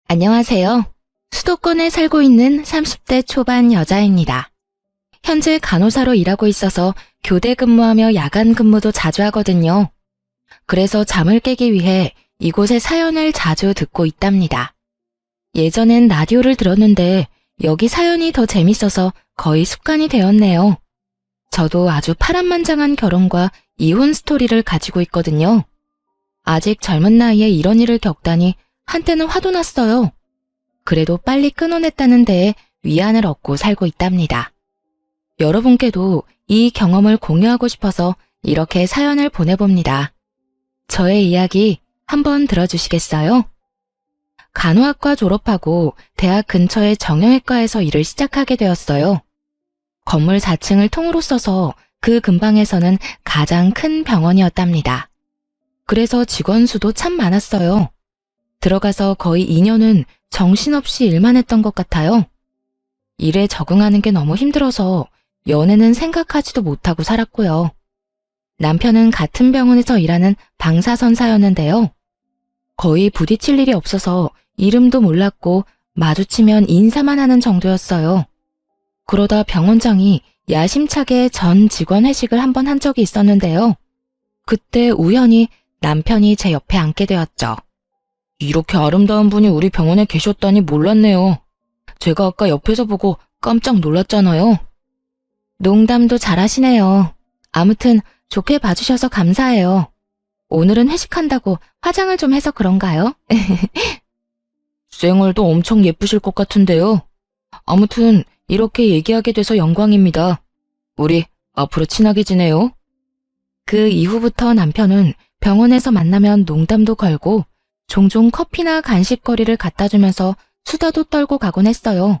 안녕하세요. 수도권에 살고 있는 30대 초반 여자입니다. 현재 간호사로 일하고 있어서 교대 근무하며 야간 근무도 자주 하거든요. 그래서 잠을 깨기 위해 이곳의 사연을 자주 듣고 있답니다. 예전엔 라디오를 들었는데 여기 사연이 더 재밌어서 거의 습관이 되었네요. 저도 아주 파란만장한 결혼과 이혼 스토리를 가지고 있거든요. 아직 젊은 나이에 이런 일을 겪다니 한때는 화도 났어요. 그래도 빨리 끊어냈다는 데에 위안을 얻고 살고 있답니다. 여러분께도 이 경험을 공유하고 싶어서 이렇게 사연을 보내봅니다. 저의 이야기 한번 들어주시겠어요? 간호학과 졸업하고 대학 근처의 정형외과에서 일을 시작하게 되었어요. 건물 4층을 통으로 써서 그 근방에서는 가장 큰 병원이었답니다. 그래서 직원 수도 참 많았어요. 들어가서 거의 2년은 정신없이 일만 했던 것 같아요. 일에 적응하는 게 너무 힘들어서 연애는 생각하지도 못하고 살았고요. 남편은 같은 병원에서 일하는 방사선사였는데요. 거의 부딪힐 일이 없어서 이름도 몰랐고 마주치면 인사만 하는 정도였어요. 그러다 병원장이 야심차게 전 직원 회식을 한 번 한 적이 있었는데요. 그때 우연히 남편이 제 옆에 앉게 되었죠. 이렇게 아름다운 분이 우리 병원에 계셨다니 몰랐네요. 제가 아까 옆에서 보고 깜짝 놀랐잖아요. 농담도 잘하시네요. 아무튼 좋게 봐주셔서 감사해요. 오늘은 회식한다고 화장을 좀 해서 그런가요? 쌩얼도 엄청 예쁘실 것 같은데요. 아무튼 이렇게 얘기하게 돼서 영광입니다. 우리 앞으로 친하게 지내요. 그 이후부터 남편은 병원에서 만나면 농담도 걸고 종종 커피나 간식거리를 갖다 주면서 수다도 떨고 가곤 했어요.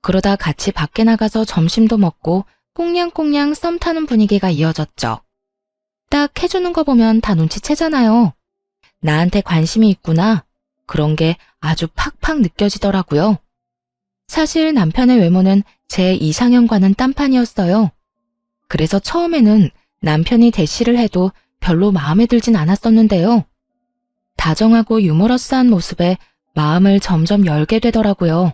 그러다 같이 밖에 나가서 점심도 먹고 꽁냥꽁냥 썸 타는 분위기가 이어졌죠. 딱 해주는 거 보면 다 눈치채잖아요. 나한테 관심이 있구나. 그런 게 아주 팍팍 느껴지더라고요. 사실 남편의 외모는 제 이상형과는 딴판이었어요. 그래서 처음에는 남편이 대시를 해도 별로 마음에 들진 않았었는데요. 다정하고 유머러스한 모습에 마음을 점점 열게 되더라고요.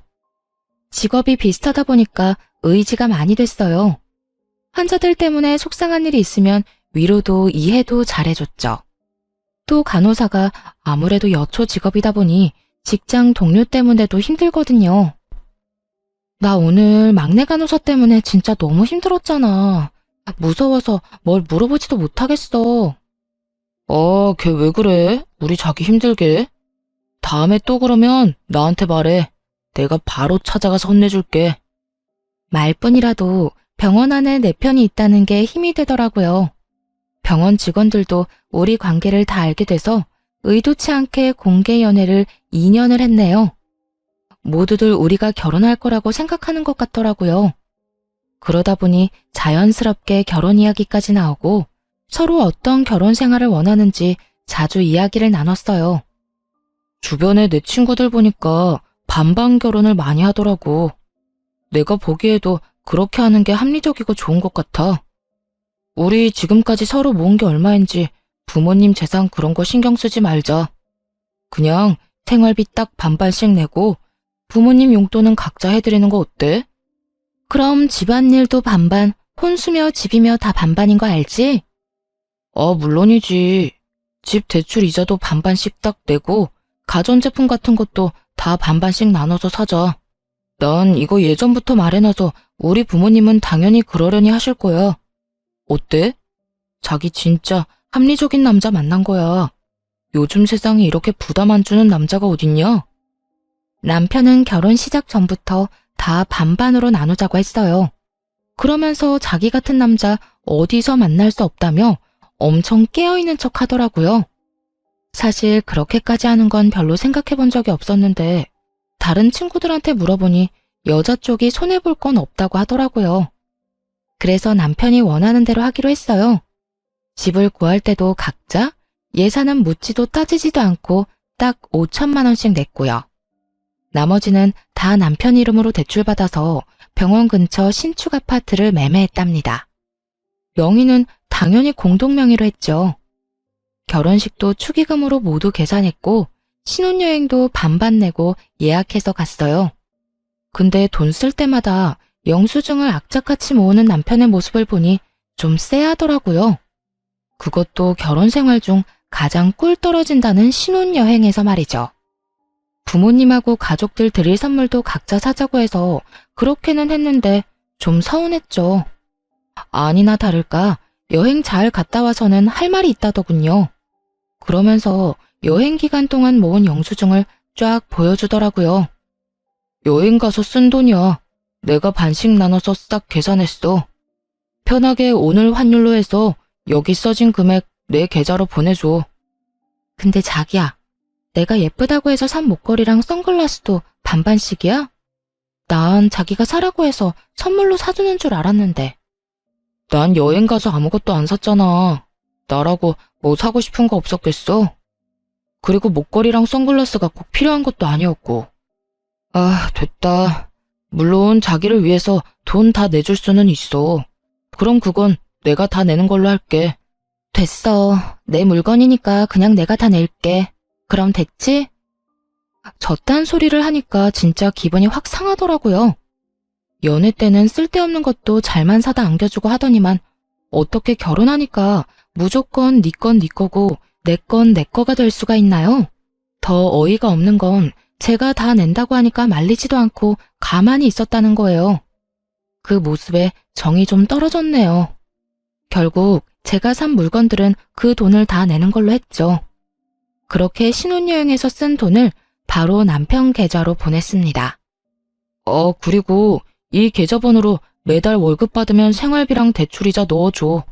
직업이 비슷하다 보니까 의지가 많이 됐어요. 환자들 때문에 속상한 일이 있으면 위로도 이해도 잘해줬죠. 또 간호사가 아무래도 여초 직업이다 보니 직장 동료 때문에도 힘들거든요. 나 오늘 막내 간호사 때문에 진짜 너무 힘들었잖아. 무서워서 뭘 물어보지도 못하겠어. 걔 왜 그래? 우리 자기 힘들게. 다음에 또 그러면 나한테 말해. 내가 바로 찾아가서 혼내줄게. 말뿐이라도 병원 안에 내 편이 있다는 게 힘이 되더라고요. 병원 직원들도 우리 관계를 다 알게 돼서 의도치 않게 공개 연애를 2년을 했네요. 모두들 우리가 결혼할 거라고 생각하는 것 같더라고요. 그러다 보니 자연스럽게 결혼 이야기까지 나오고 서로 어떤 결혼 생활을 원하는지 자주 이야기를 나눴어요. 주변에 내 친구들 보니까 반반 결혼을 많이 하더라고. 내가 보기에도 그렇게 하는 게 합리적이고 좋은 것 같아. 우리 지금까지 서로 모은 게 얼마인지 부모님 재산 그런 거 신경 쓰지 말자. 그냥 생활비 딱 반반씩 내고 부모님 용돈은 각자 해드리는 거 어때? 그럼 집안일도 반반, 혼수며 집이며 다 반반인 거 알지? 물론이지. 집 대출 이자도 반반씩 딱 내고 가전제품 같은 것도 다 반반씩 나눠서 사자. 난 이거 예전부터 말해놔서 우리 부모님은 당연히 그러려니 하실 거야. 어때? 자기 진짜 합리적인 남자 만난 거야. 요즘 세상에 이렇게 부담 안 주는 남자가 어딨냐? 남편은 결혼 시작 전부터 다 반반으로 나누자고 했어요. 그러면서 자기 같은 남자 어디서 만날 수 없다며 엄청 깨어있는 척 하더라고요. 사실 그렇게까지 하는 건 별로 생각해 본 적이 없었는데 다른 친구들한테 물어보니 여자 쪽이 손해볼 건 없다고 하더라고요. 그래서 남편이 원하는 대로 하기로 했어요. 집을 구할 때도 각자 예산은 묻지도 따지지도 않고 딱 5천만 원씩 냈고요. 나머지는 다 남편 이름으로 대출받아서 병원 근처 신축 아파트를 매매했답니다. 명의는 당연히 공동 명의로 했죠. 결혼식도 축의금으로 모두 계산했고 신혼여행도 반반 내고 예약해서 갔어요. 근데 돈 쓸 때마다 영수증을 악착같이 모으는 남편의 모습을 보니 좀 쎄하더라고요. 그것도 결혼 생활 중 가장 꿀 떨어진다는 신혼여행에서 말이죠. 부모님하고 가족들 드릴 선물도 각자 사자고 해서 그렇게는 했는데 좀 서운했죠. 아니나 다를까 여행 잘 갔다 와서는 할 말이 있다더군요. 그러면서 여행 기간 동안 모은 영수증을 쫙 보여주더라고요. 여행 가서 쓴 돈이야. 내가 반씩 나눠서 싹 계산했어. 편하게 오늘 환율로 해서 여기 써진 금액 내 계좌로 보내줘. 근데 자기야, 내가 예쁘다고 해서 산 목걸이랑 선글라스도 반반씩이야? 난 자기가 사라고 해서 선물로 사주는 줄 알았는데. 난 여행 가서 아무것도 안 샀잖아. 나라고 뭐 사고 싶은 거 없었겠어? 그리고 목걸이랑 선글라스가 꼭 필요한 것도 아니었고. 아, 됐다. 물론 자기를 위해서 돈 다 내줄 수는 있어. 그럼 그건 내가 다 내는 걸로 할게. 됐어. 내 물건이니까 그냥 내가 다 낼게. 그럼 됐지? 저딴 소리를 하니까 진짜 기분이 확 상하더라고요. 연애 때는 쓸데없는 것도 잘만 사다 안겨주고 하더니만 어떻게 결혼하니까 무조건 네 건 네 거고 내 건 내 거가 될 수가 있나요? 더 어이가 없는 건 제가 다 낸다고 하니까 말리지도 않고 가만히 있었다는 거예요. 그 모습에 정이 좀 떨어졌네요. 결국 제가 산 물건들은 그 돈을 다 내는 걸로 했죠. 그렇게 신혼여행에서 쓴 돈을 바로 남편 계좌로 보냈습니다. 그리고 이 계좌번호로 매달 월급 받으면 생활비랑 대출이자 넣어줘.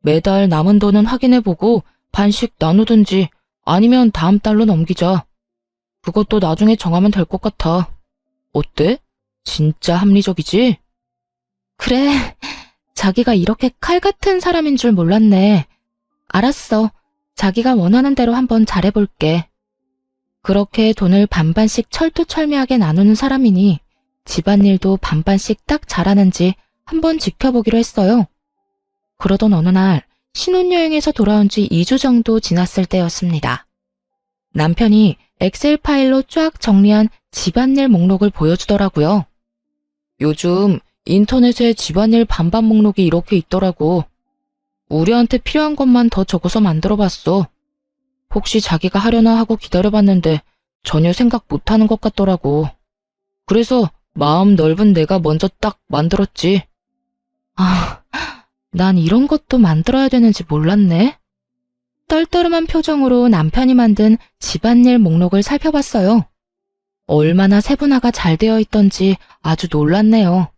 매달 남은 돈은 확인해보고 반씩 나누든지 아니면 다음 달로 넘기자. 그것도 나중에 정하면 될 것 같아. 어때? 진짜 합리적이지? 그래, 자기가 이렇게 칼 같은 사람인 줄 몰랐네. 알았어. 자기가 원하는 대로 한번 잘해볼게. 그렇게 돈을 반반씩 철두철미하게 나누는 사람이니 집안일도 반반씩 딱 잘하는지 한번 지켜보기로 했어요. 그러던 어느 날 신혼여행에서 돌아온 지 2주 정도 지났을 때였습니다. 남편이 엑셀 파일로 쫙 정리한 집안일 목록을 보여주더라고요. 요즘 인터넷에 집안일 반반 목록이 이렇게 있더라고. 우리한테 필요한 것만 더 적어서 만들어봤어. 혹시 자기가 하려나 하고 기다려봤는데 전혀 생각 못하는 것 같더라고. 그래서 마음 넓은 내가 먼저 딱 만들었지. 아, 난 이런 것도 만들어야 되는지 몰랐네. 떨떠름한 표정으로 남편이 만든 집안일 목록을 살펴봤어요. 얼마나 세분화가 잘 되어 있던지 아주 놀랐네요.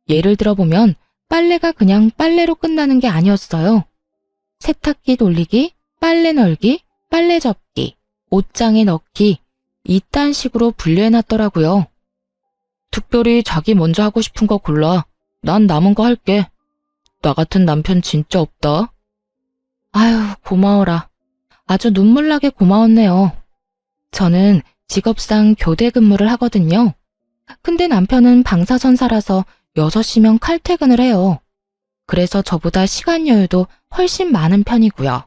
예를 들어보면 빨래가 그냥 빨래로 끝나는 게 아니었어요. 세탁기 돌리기, 빨래 널기, 빨래 접기, 옷장에 넣기, 이딴 식으로 분류해놨더라고요. 특별히 자기 먼저 하고 싶은 거 골라. 난 남은 거 할게. 나 같은 남편 진짜 없다. 아유, 고마워라. 아주 눈물나게 고마웠네요. 저는 직업상 교대 근무를 하거든요. 근데 남편은 방사선사라서 6시면 칼퇴근을 해요. 그래서 저보다 시간 여유도 훨씬 많은 편이고요.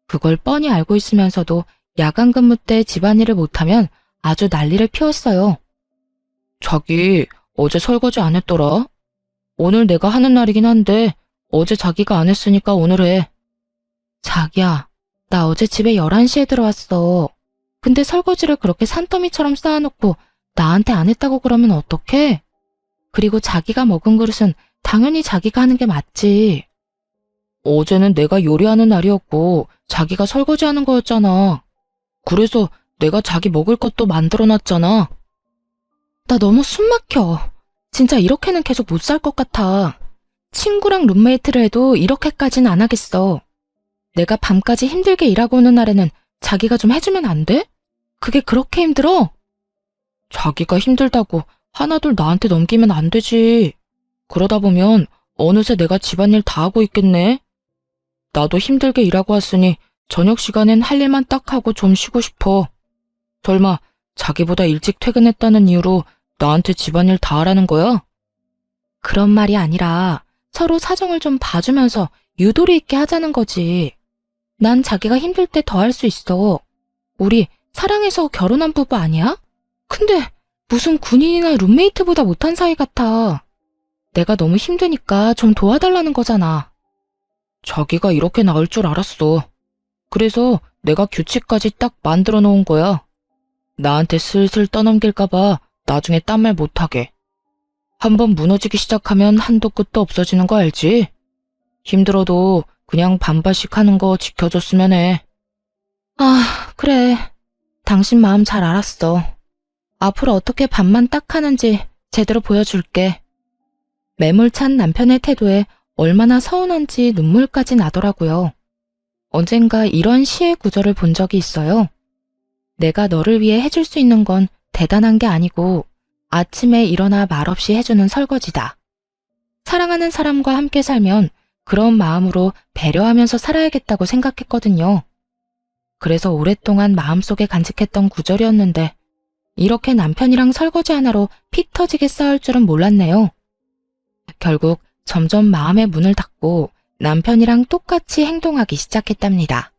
그걸 뻔히 알고 있으면서도 야간 근무 때 집안일을 못하면 아주 난리를 피웠어요. 자기, 어제 설거지 안 했더라? 오늘 내가 하는 날이긴 한데 어제 자기가 안 했으니까 오늘 해. 자기야, 나 어제 집에 11시에 들어왔어. 근데 설거지를 그렇게 산더미처럼 쌓아놓고 나한테 안 했다고 그러면 어떡해? 그리고 자기가 먹은 그릇은 당연히 자기가 하는 게 맞지. 어제는 내가 요리하는 날이었고 자기가 설거지하는 거였잖아. 그래서 내가 자기 먹을 것도 만들어놨잖아. 나 너무 숨 막혀. 진짜 이렇게는 계속 못 살 것 같아. 친구랑 룸메이트를 해도 이렇게까지는 안 하겠어. 내가 밤까지 힘들게 일하고 오는 날에는 자기가 좀 해주면 안 돼? 그게 그렇게 힘들어? 자기가 힘들다고 하나둘 나한테 넘기면 안 되지. 그러다 보면 어느새 내가 집안일 다 하고 있겠네. 나도 힘들게 일하고 왔으니 저녁 시간엔 할 일만 딱 하고 좀 쉬고 싶어. 설마 자기보다 일찍 퇴근했다는 이유로 나한테 집안일 다 하라는 거야? 그런 말이 아니라 서로 사정을 좀 봐주면서 유도리 있게 하자는 거지. 난 자기가 힘들 때 더 할 수 있어. 우리 사랑해서 결혼한 부부 아니야? 근데 무슨 군인이나 룸메이트보다 못한 사이 같아. 내가 너무 힘드니까 좀 도와달라는 거잖아. 자기가 이렇게 나올 줄 알았어. 그래서 내가 규칙까지 딱 만들어 놓은 거야. 나한테 슬슬 떠넘길까봐 나중에 딴 말 못하게. 한번 무너지기 시작하면 한도 끝도 없어지는 거 알지? 힘들어도 그냥 반반씩 하는 거 지켜줬으면 해. 아, 그래. 당신 마음 잘 알았어. 앞으로 어떻게 반만 딱 하는지 제대로 보여줄게. 매몰찬 남편의 태도에 얼마나 서운한지 눈물까지 나더라고요. 언젠가 이런 시의 구절을 본 적이 있어요. 내가 너를 위해 해줄 수 있는 건 대단한 게 아니고 아침에 일어나 말없이 해주는 설거지다. 사랑하는 사람과 함께 살면 그런 마음으로 배려하면서 살아야겠다고 생각했거든요. 그래서 오랫동안 마음속에 간직했던 구절이었는데 이렇게 남편이랑 설거지 하나로 피 터지게 싸울 줄은 몰랐네요. 결국 점점 마음의 문을 닫고 남편이랑 똑같이 행동하기 시작했답니다.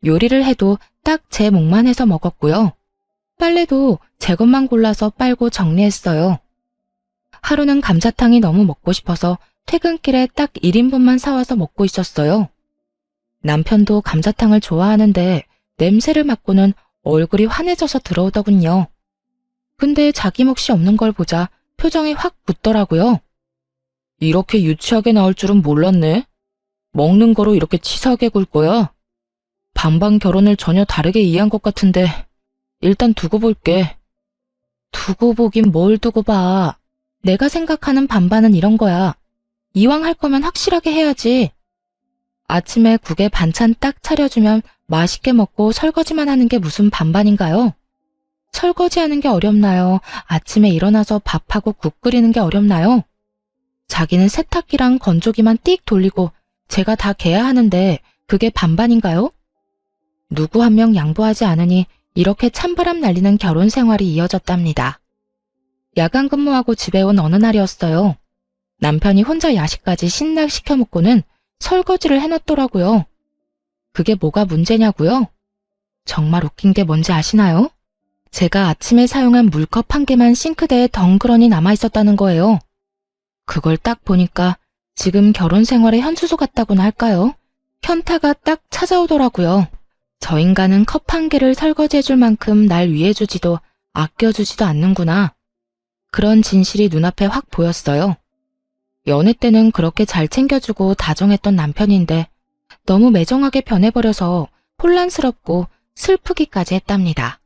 요리를 해도 딱 제 몫만 해서 먹었고요. 빨래도 제 것만 골라서 빨고 정리했어요. 하루는 감자탕이 너무 먹고 싶어서 퇴근길에 딱 1인분만 사와서 먹고 있었어요. 남편도 감자탕을 좋아하는데 냄새를 맡고는 얼굴이 환해져서 들어오더군요. 근데 자기 몫이 없는 걸 보자 표정이 확 굳더라고요. 이렇게 유치하게 나올 줄은 몰랐네. 먹는 거로 이렇게 치사하게 굴 거야? 반반 결혼을 전혀 다르게 이해한 것 같은데 일단 두고 볼게. 두고 보긴 뭘 두고 봐. 내가 생각하는 반반은 이런 거야. 이왕 할 거면 확실하게 해야지. 아침에 국에 반찬 딱 차려주면 맛있게 먹고 설거지만 하는 게 무슨 반반인가요? 설거지하는 게 어렵나요? 아침에 일어나서 밥하고 국 끓이는 게 어렵나요? 자기는 세탁기랑 건조기만 띡 돌리고 제가 다 개야 하는데 그게 반반인가요? 누구 한 명 양보하지 않으니 이렇게 찬바람 날리는 결혼 생활이 이어졌답니다. 야간 근무하고 집에 온 어느 날이었어요. 남편이 혼자 야식까지 신나 시켜 먹고는 설거지를 해놨더라고요. 그게 뭐가 문제냐고요? 정말 웃긴 게 뭔지 아시나요? 제가 아침에 사용한 물컵 한 개만 싱크대에 덩그러니 남아있었다는 거예요. 그걸 딱 보니까 지금 결혼 생활의 현수소 같다고나 할까요? 현타가 딱 찾아오더라고요. 저 인간은 컵 한 개를 설거지해줄 만큼 날 위해주지도 아껴주지도 않는구나. 그런 진실이 눈앞에 확 보였어요. 연애 때는 그렇게 잘 챙겨주고 다정했던 남편인데 너무 매정하게 변해버려서 혼란스럽고 슬프기까지 했답니다.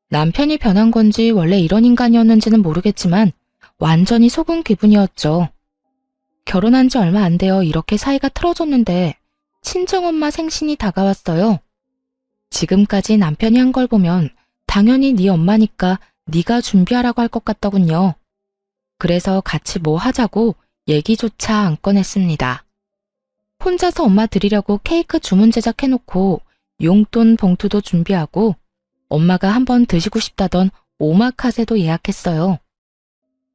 남편이 변한 건지 원래 이런 인간이었는지는 모르겠지만 완전히 속은 기분이었죠. 결혼한 지 얼마 안 되어 이렇게 사이가 틀어졌는데 친정엄마 생신이 다가왔어요. 지금까지 남편이 한 걸 보면 당연히 네 엄마니까 네가 준비하라고 할 것 같더군요. 그래서 같이 뭐 하자고 얘기조차 안 꺼냈습니다. 혼자서 엄마 드리려고 케이크 주문 제작해놓고 용돈 봉투도 준비하고 엄마가 한번 드시고 싶다던 오마카세도 예약했어요.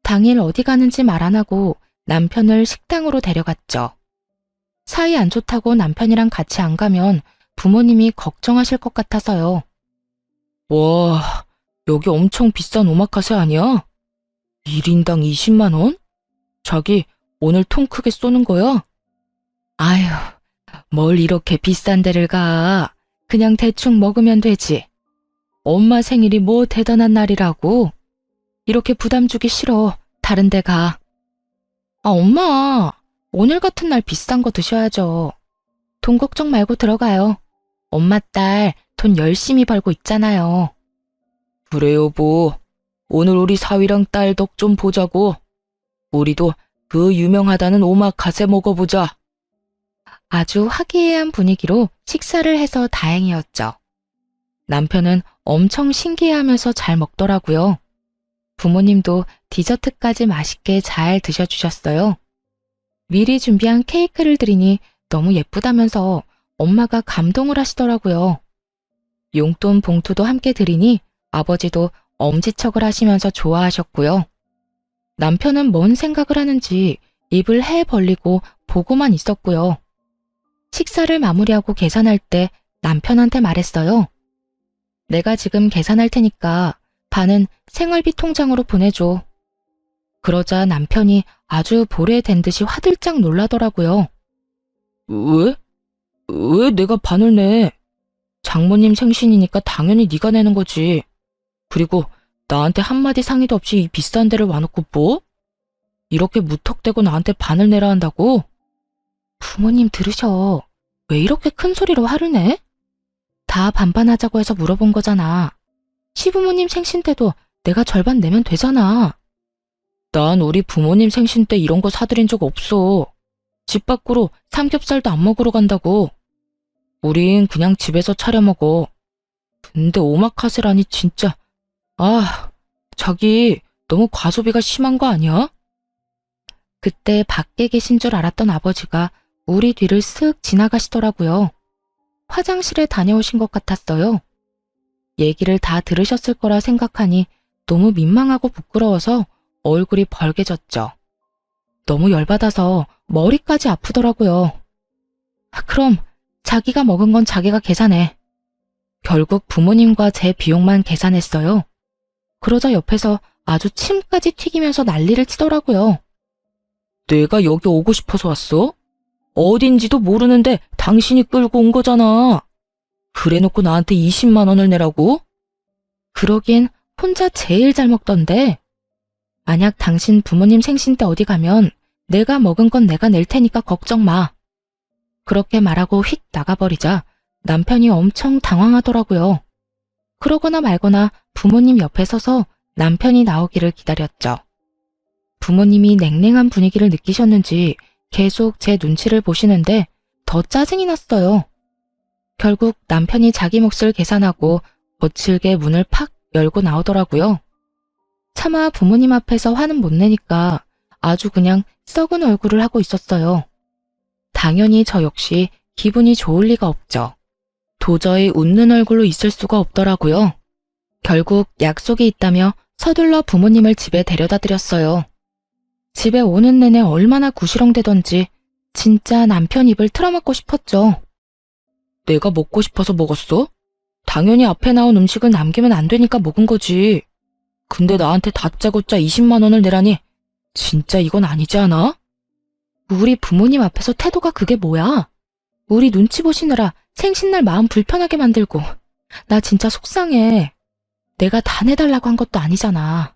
당일 어디 가는지 말 안 하고 남편을 식당으로 데려갔죠. 사이 안 좋다고 남편이랑 같이 안 가면 부모님이 걱정하실 것 같아서요. 와, 여기 엄청 비싼 오마카세 아니야? 1인당 20만 원? 자기 오늘 통 크게 쏘는 거야? 아휴, 뭘 이렇게 비싼 데를 가. 그냥 대충 먹으면 되지. 엄마 생일이 뭐 대단한 날이라고. 이렇게 부담 주기 싫어. 다른 데 가. 아, 엄마. 오늘 같은 날 비싼 거 드셔야죠. 돈 걱정 말고 들어가요. 엄마 딸 돈 열심히 벌고 있잖아요. 그래 여보. 오늘 우리 사위랑 딸 덕 좀 보자고. 우리도 그 유명하다는 오마카세 먹어보자. 아주 화기애애한 분위기로 식사를 해서 다행이었죠. 남편은 엄청 신기해하면서 잘 먹더라고요. 부모님도 디저트까지 맛있게 잘 드셔주셨어요. 미리 준비한 케이크를 드리니 너무 예쁘다면서 엄마가 감동을 하시더라고요. 용돈 봉투도 함께 드리니 아버지도 엄지척을 하시면서 좋아하셨고요. 남편은 뭔 생각을 하는지 입을 해 벌리고 보고만 있었고요. 식사를 마무리하고 계산할 때 남편한테 말했어요. 내가 지금 계산할 테니까 반은 생활비 통장으로 보내줘. 그러자 남편이 아주 보레된 듯이 화들짝 놀라더라고요. 왜? 왜 내가 반을 내? 장모님 생신이니까 당연히 네가 내는 거지. 그리고 나한테 한마디 상의도 없이 이 비싼 데를 와놓고 뭐? 이렇게 무턱대고 나한테 반을 내라 한다고? 부모님 들으셔. 왜 이렇게 큰 소리로 화를 내? 다 반반하자고 해서 물어본 거잖아. 시부모님 생신 때도 내가 절반 내면 되잖아. 난 우리 부모님 생신 때 이런 거 사드린 적 없어. 집 밖으로 삼겹살도 안 먹으러 간다고. 우린 그냥 집에서 차려 먹어. 근데 오마카세라니 진짜. 아, 자기 너무 과소비가 심한 거 아니야? 그때 밖에 계신 줄 알았던 아버지가 우리 뒤를 쓱 지나가시더라고요. 화장실에 다녀오신 것 같았어요. 얘기를 다 들으셨을 거라 생각하니 너무 민망하고 부끄러워서 얼굴이 벌개졌죠. 너무 열받아서 머리까지 아프더라고요. 그럼 자기가 먹은 건 자기가 계산해. 결국 부모님과 제 비용만 계산했어요. 그러자 옆에서 아주 침까지 튀기면서 난리를 치더라고요. 내가 여기 오고 싶어서 왔어? 어딘지도 모르는데 당신이 끌고 온 거잖아. 그래놓고 나한테 20만 원을 내라고? 그러긴 혼자 제일 잘 먹던데. 만약 당신 부모님 생신 때 어디 가면 내가 먹은 건 내가 낼 테니까 걱정 마. 그렇게 말하고 휙 나가버리자 남편이 엄청 당황하더라고요. 그러거나 말거나 부모님 옆에 서서 남편이 나오기를 기다렸죠. 부모님이 냉랭한 분위기를 느끼셨는지 계속 제 눈치를 보시는데 더 짜증이 났어요. 결국 남편이 자기 몫을 계산하고 거칠게 문을 팍 열고 나오더라고요. 차마 부모님 앞에서 화는 못 내니까 아주 그냥 썩은 얼굴을 하고 있었어요. 당연히 저 역시 기분이 좋을 리가 없죠. 도저히 웃는 얼굴로 있을 수가 없더라고요. 결국 약속이 있다며 서둘러 부모님을 집에 데려다 드렸어요. 집에 오는 내내 얼마나 구시렁대던지 진짜 남편 입을 틀어막고 싶었죠. 내가 먹고 싶어서 먹었어? 당연히 앞에 나온 음식을 남기면 안 되니까 먹은 거지. 근데 나한테 다짜고짜 20만 원을 내라니 진짜 이건 아니지 않아? 우리 부모님 앞에서 태도가 그게 뭐야? 우리 눈치 보시느라 생신날 마음 불편하게 만들고 나 진짜 속상해. 내가 다 내달라고 한 것도 아니잖아.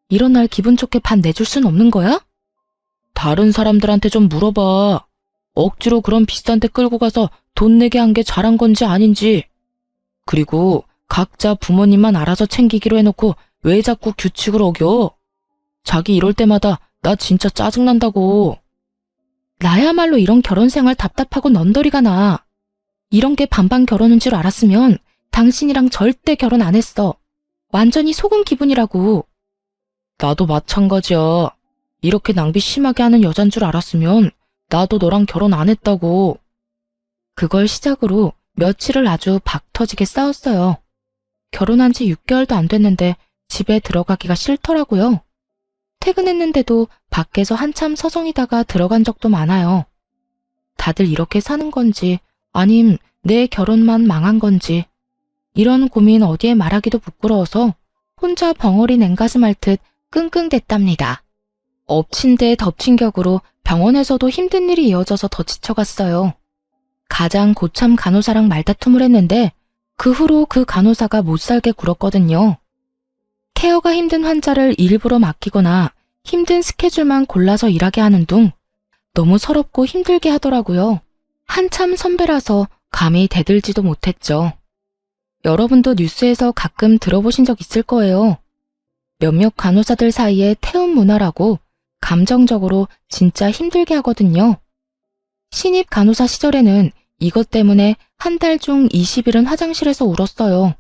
이런 날 기분 좋게 반 내줄 순 없는 거야? 다른 사람들한테 좀 물어봐. 억지로 그런 비싼 데 끌고 가서 돈 내게 한 게 잘한 건지 아닌지. 그리고 각자 부모님만 알아서 챙기기로 해놓고 왜 자꾸 규칙을 어겨? 자기 이럴 때마다 나 진짜 짜증난다고. 나야말로 이런 결혼 생활 답답하고 넌더리가 나. 이런 게 반반 결혼인 줄 알았으면 당신이랑 절대 결혼 안 했어. 완전히 속은 기분이라고. 나도 마찬가지야. 이렇게 낭비 심하게 하는 여잔 줄 알았으면 나도 너랑 결혼 안 했다고. 그걸 시작으로 며칠을 아주 박 터지게 싸웠어요. 결혼한 지 6개월도 안 됐는데 집에 들어가기가 싫더라고요. 퇴근했는데도 밖에서 한참 서성이다가 들어간 적도 많아요. 다들 이렇게 사는 건지 아님 내 결혼만 망한 건지 이런 고민 어디에 말하기도 부끄러워서 혼자 벙어리 냉가슴 앓듯 끙끙댔답니다. 엎친 데 덮친 격으로 병원에서도 힘든 일이 이어져서 더 지쳐갔어요. 가장 고참 간호사랑 말다툼을 했는데 그 후로 그 간호사가 못살게 굴었거든요. 케어가 힘든 환자를 일부러 맡기거나 힘든 스케줄만 골라서 일하게 하는 둥 너무 서럽고 힘들게 하더라고요. 한참 선배라서 감히 대들지도 못했죠. 여러분도 뉴스에서 가끔 들어보신 적 있을 거예요. 몇몇 간호사들 사이에 태움 문화라고 감정적으로 진짜 힘들게 하거든요. 신입 간호사 시절에는 이것 때문에 한 달 중 20일은 화장실에서 울었어요.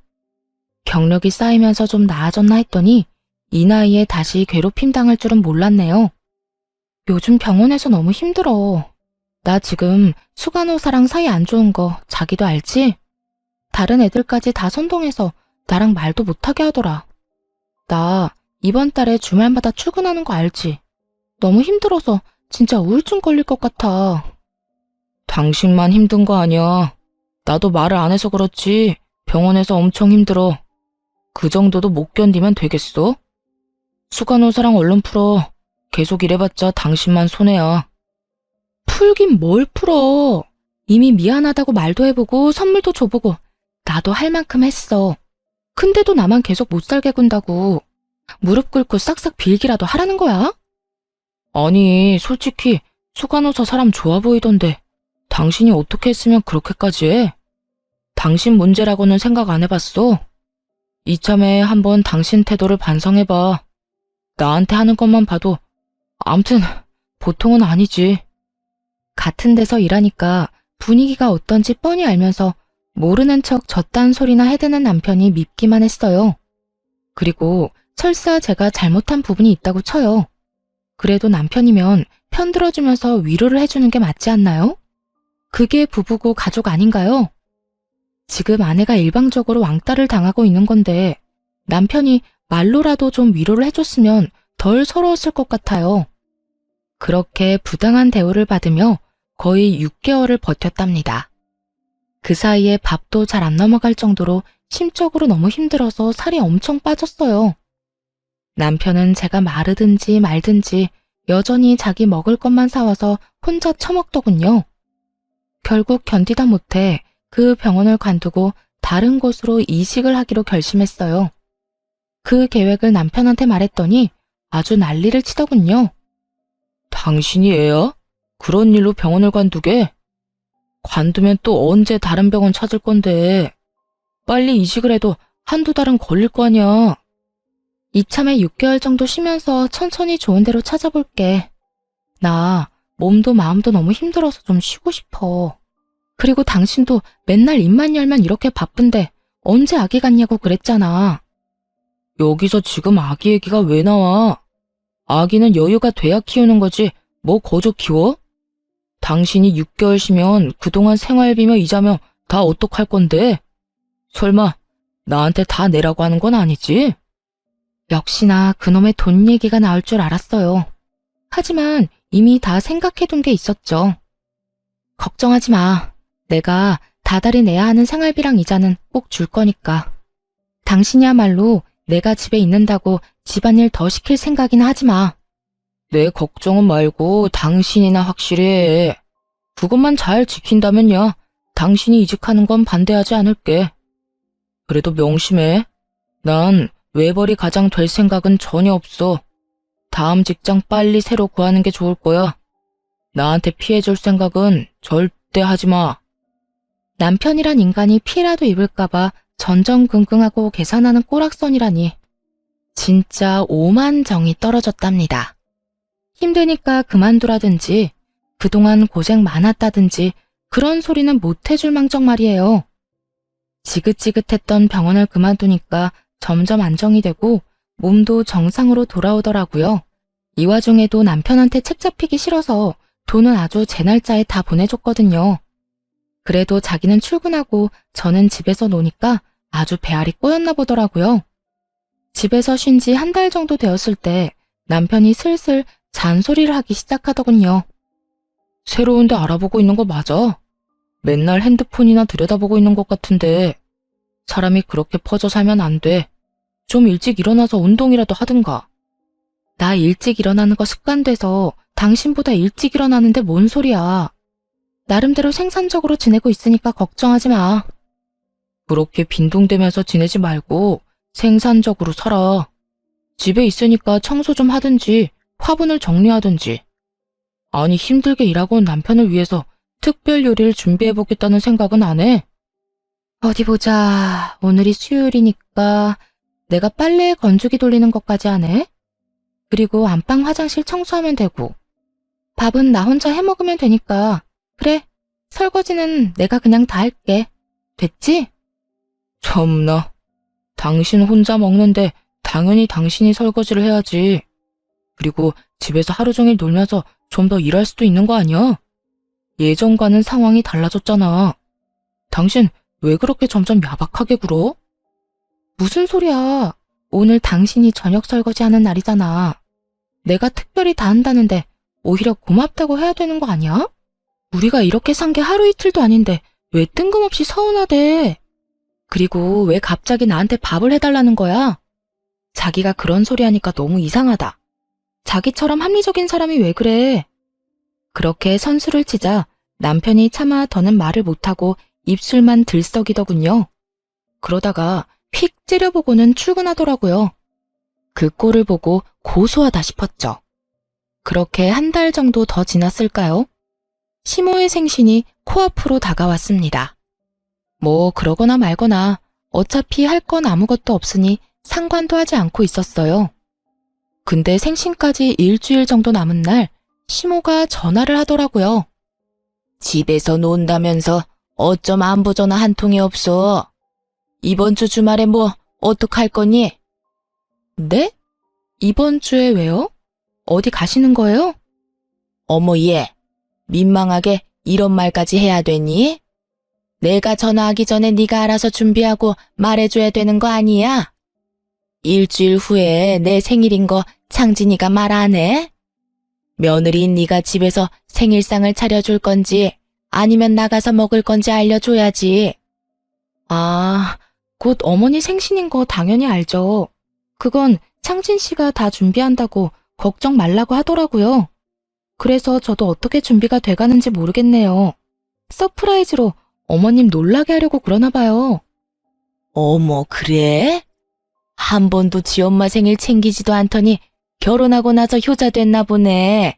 경력이 쌓이면서 좀 나아졌나 했더니 이 나이에 다시 괴롭힘 당할 줄은 몰랐네요. 요즘 병원에서 너무 힘들어. 나 지금 수간호사랑 사이 안 좋은 거 자기도 알지? 다른 애들까지 다 선동해서 나랑 말도 못하게 하더라. 나 이번 달에 주말마다 출근하는 거 알지? 너무 힘들어서 진짜 우울증 걸릴 것 같아. 당신만 힘든 거 아니야. 나도 말을 안 해서 그렇지 병원에서 엄청 힘들어. 그 정도도 못 견디면 되겠어? 수간호사랑 얼른 풀어. 계속 이래봤자 당신만 손해야. 풀긴 뭘 풀어. 이미 미안하다고 말도 해보고 선물도 줘보고 나도 할 만큼 했어. 근데도 나만 계속 못 살게 군다고. 무릎 꿇고 싹싹 빌기라도 하라는 거야? 아니, 솔직히 수간호사 사람 좋아 보이던데 당신이 어떻게 했으면 그렇게까지 해? 당신 문제라고는 생각 안 해봤어? 이참에 한번 당신 태도를 반성해봐. 나한테 하는 것만 봐도 암튼 보통은 아니지. 같은 데서 일하니까 분위기가 어떤지 뻔히 알면서 모르는 척 저딴 소리나 해대는 남편이 밉기만 했어요. 그리고 설사 제가 잘못한 부분이 있다고 쳐요. 그래도 남편이면 편들어주면서 위로를 해주는 게 맞지 않나요? 그게 부부고 가족 아닌가요? 지금 아내가 일방적으로 왕따를 당하고 있는 건데 남편이 말로라도 좀 위로를 해줬으면 덜 서러웠을 것 같아요. 그렇게 부당한 대우를 받으며 거의 6개월을 버텼답니다. 그 사이에 밥도 잘 안 넘어갈 정도로 심적으로 너무 힘들어서 살이 엄청 빠졌어요. 남편은 제가 마르든지 말든지 여전히 자기 먹을 것만 사와서 혼자 처먹더군요. 결국 견디다 못해 그 병원을 관두고 다른 곳으로 이식을 하기로 결심했어요. 그 계획을 남편한테 말했더니 아주 난리를 치더군요. 당신이 애야? 그런 일로 병원을 관두게? 관두면 또 언제 다른 병원 찾을 건데. 빨리 이식을 해도 한두 달은 걸릴 거 아니야. 이참에 6개월 정도 쉬면서 천천히 좋은 데로 찾아볼게. 나 몸도 마음도 너무 힘들어서 좀 쉬고 싶어. 그리고 당신도 맨날 입만 열면 이렇게 바쁜데 언제 아기 갖냐고 그랬잖아. 여기서 지금 아기 얘기가 왜 나와? 아기는 여유가 돼야 키우는 거지 뭐 거저 키워? 당신이 6개월 쉬면 그동안 생활비며 이자며 다 어떡할 건데? 설마 나한테 다 내라고 하는 건 아니지? 역시나 그놈의 돈 얘기가 나올 줄 알았어요. 하지만 이미 다 생각해둔 게 있었죠. 걱정하지 마. 내가 다달이 내야 하는 생활비랑 이자는 꼭 줄 거니까. 당신이야말로 내가 집에 있는다고 집안일 더 시킬 생각이나 하지 마. 내 걱정은 말고 당신이나 확실히 해. 그것만 잘 지킨다면야 당신이 이직하는 건 반대하지 않을게. 그래도 명심해. 난 외벌이 가장 될 생각은 전혀 없어. 다음 직장 빨리 새로 구하는 게 좋을 거야. 나한테 피해줄 생각은 절대 하지 마. 남편이란 인간이 피해라도 입을까봐 전전긍긍하고 계산하는 꼬락선이라니. 진짜 오만정이 떨어졌답니다. 힘드니까 그만두라든지 그동안 고생 많았다든지 그런 소리는 못 해줄 망정 말이에요. 지긋지긋했던 병원을 그만두니까 점점 안정이 되고 몸도 정상으로 돌아오더라고요. 이 와중에도 남편한테 책 잡히기 싫어서 돈은 아주 제 날짜에 다 보내줬거든요. 그래도 자기는 출근하고 저는 집에서 노니까 아주 배알이 꼬였나 보더라고요. 집에서 쉰 지 한 달 정도 되었을 때 남편이 슬슬 잔소리를 하기 시작하더군요. 새로운 데 알아보고 있는 거 맞아? 맨날 핸드폰이나 들여다보고 있는 것 같은데 사람이 그렇게 퍼져 살면 안 돼. 좀 일찍 일어나서 운동이라도 하든가. 나 일찍 일어나는 거 습관돼서 당신보다 일찍 일어나는데 뭔 소리야. 나름대로 생산적으로 지내고 있으니까 걱정하지 마. 그렇게 빈둥대면서 지내지 말고 생산적으로 살아. 집에 있으니까 청소 좀 하든지 화분을 정리하든지. 아니 힘들게 일하고 온 남편을 위해서 특별 요리를 준비해보겠다는 생각은 안 해? 어디 보자. 오늘이 수요일이니까 내가 빨래 건조기 돌리는 것까지 하네. 그리고 안방 화장실 청소하면 되고 밥은 나 혼자 해먹으면 되니까 그래, 설거지는 내가 그냥 다 할게. 됐지? 참나, 당신 혼자 먹는데 당연히 당신이 설거지를 해야지. 그리고 집에서 하루 종일 놀면서 좀 더 일할 수도 있는 거 아니야? 예전과는 상황이 달라졌잖아. 당신 왜 그렇게 점점 야박하게 굴어? 무슨 소리야. 오늘 당신이 저녁 설거지하는 날이잖아. 내가 특별히 다 한다는데 오히려 고맙다고 해야 되는 거 아니야? 우리가 이렇게 산 게 하루 이틀도 아닌데 왜 뜬금없이 서운하대? 그리고 왜 갑자기 나한테 밥을 해달라는 거야? 자기가 그런 소리 하니까 너무 이상하다. 자기처럼 합리적인 사람이 왜 그래? 그렇게 선수를 치자 남편이 차마 더는 말을 못하고 입술만 들썩이더군요. 그러다가 휙 째려보고는 출근하더라고요. 그 꼴을 보고 고소하다 싶었죠. 그렇게 한 달 정도 더 지났을까요? 시모의 생신이 코앞으로 다가왔습니다. 뭐 그러거나 말거나 어차피 할 건 아무것도 없으니 상관도 하지 않고 있었어요. 근데 생신까지 일주일 정도 남은 날 시모가 전화를 하더라고요. 집에서 논다면서 어쩜 안부 전화 한 통이 없어? 이번 주 주말에 뭐 어떡할 거니? 네? 이번 주에 왜요? 어디 가시는 거예요? 어머 얘, 민망하게 이런 말까지 해야 되니? 내가 전화하기 전에 네가 알아서 준비하고 말해줘야 되는 거 아니야? 일주일 후에 내 생일인 거 창진이가 말 안 해? 며느리인 네가 집에서 생일상을 차려줄 건지 아니면 나가서 먹을 건지 알려줘야지. 아, 곧 어머니 생신인 거 당연히 알죠. 그건 창진 씨가 다 준비한다고 걱정 말라고 하더라고요. 그래서 저도 어떻게 준비가 돼가는지 모르겠네요. 서프라이즈로 어머님 놀라게 하려고 그러나 봐요. 어머, 그래? 한 번도 지 엄마 생일 챙기지도 않더니 결혼하고 나서 효자 됐나 보네.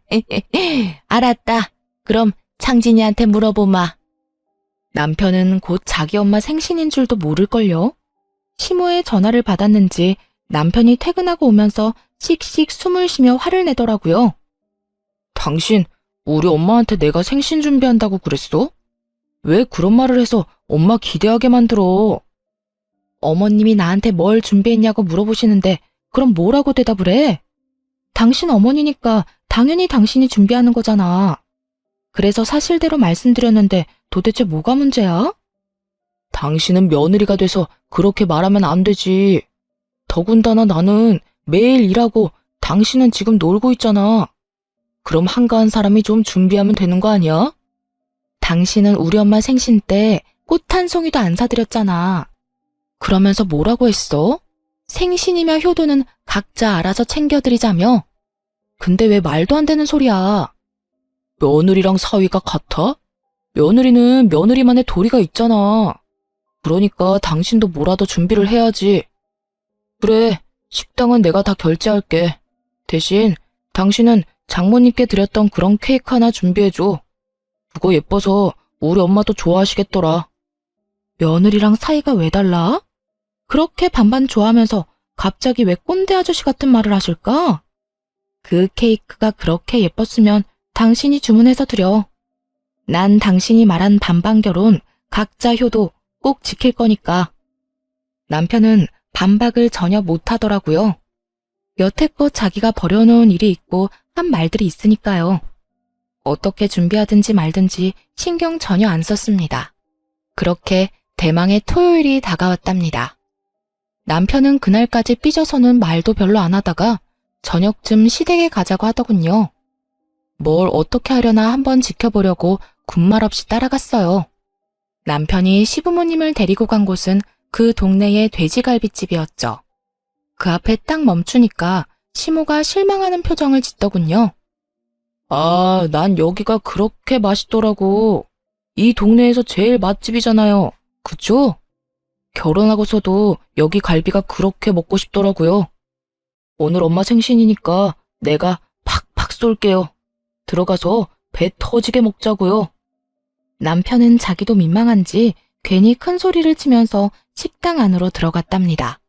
알았다. 그럼 창진이한테 물어보마. 남편은 곧 자기 엄마 생신인 줄도 모를걸요. 시모의 전화를 받았는지 남편이 퇴근하고 오면서 씩씩 숨을 쉬며 화를 내더라고요. 당신, 우리 엄마한테 내가 생신 준비한다고 그랬어? 왜 그런 말을 해서 엄마 기대하게 만들어? 어머님이 나한테 뭘 준비했냐고 물어보시는데 그럼 뭐라고 대답을 해? 당신 어머니니까 당연히 당신이 준비하는 거잖아. 그래서 사실대로 말씀드렸는데 도대체 뭐가 문제야? 당신은 며느리가 돼서 그렇게 말하면 안 되지. 더군다나 나는 매일 일하고 당신은 지금 놀고 있잖아. 그럼 한가한 사람이 좀 준비하면 되는 거 아니야? 당신은 우리 엄마 생신 때 꽃 한 송이도 안 사드렸잖아. 그러면서 뭐라고 했어? 생신이며 효도는 각자 알아서 챙겨드리자며? 근데 왜 말도 안 되는 소리야? 며느리랑 사위가 같아? 며느리는 며느리만의 도리가 있잖아. 그러니까 당신도 뭐라도 준비를 해야지. 그래, 식당은 내가 다 결제할게. 대신 당신은 장모님께 드렸던 그런 케이크 하나 준비해줘. 그거 예뻐서 우리 엄마도 좋아하시겠더라. 며느리랑 사이가 왜 달라? 그렇게 반반 좋아하면서 갑자기 왜 꼰대 아저씨 같은 말을 하실까? 그 케이크가 그렇게 예뻤으면 당신이 주문해서 드려. 난 당신이 말한 반반 결혼, 각자 효도 꼭 지킬 거니까. 남편은 반박을 전혀 못하더라고요. 여태껏 자기가 벌여놓은 일이 있고 한 말들이 있으니까요. 어떻게 준비하든지 말든지 신경 전혀 안 썼습니다. 그렇게 대망의 토요일이 다가왔답니다. 남편은 그날까지 삐져서는 말도 별로 안 하다가 저녁쯤 시댁에 가자고 하더군요. 뭘 어떻게 하려나 한번 지켜보려고 군말 없이 따라갔어요. 남편이 시부모님을 데리고 간 곳은 그 동네의 돼지갈비집이었죠. 그 앞에 딱 멈추니까 시모가 실망하는 표정을 짓더군요. 아, 난 여기가 그렇게 맛있더라고. 이 동네에서 제일 맛집이잖아요. 그죠? 결혼하고서도 여기 갈비가 그렇게 먹고 싶더라고요. 오늘 엄마 생신이니까 내가 팍팍 쏠게요. 들어가서 배 터지게 먹자고요. 남편은 자기도 민망한지 괜히 큰 소리를 치면서 식당 안으로 들어갔답니다.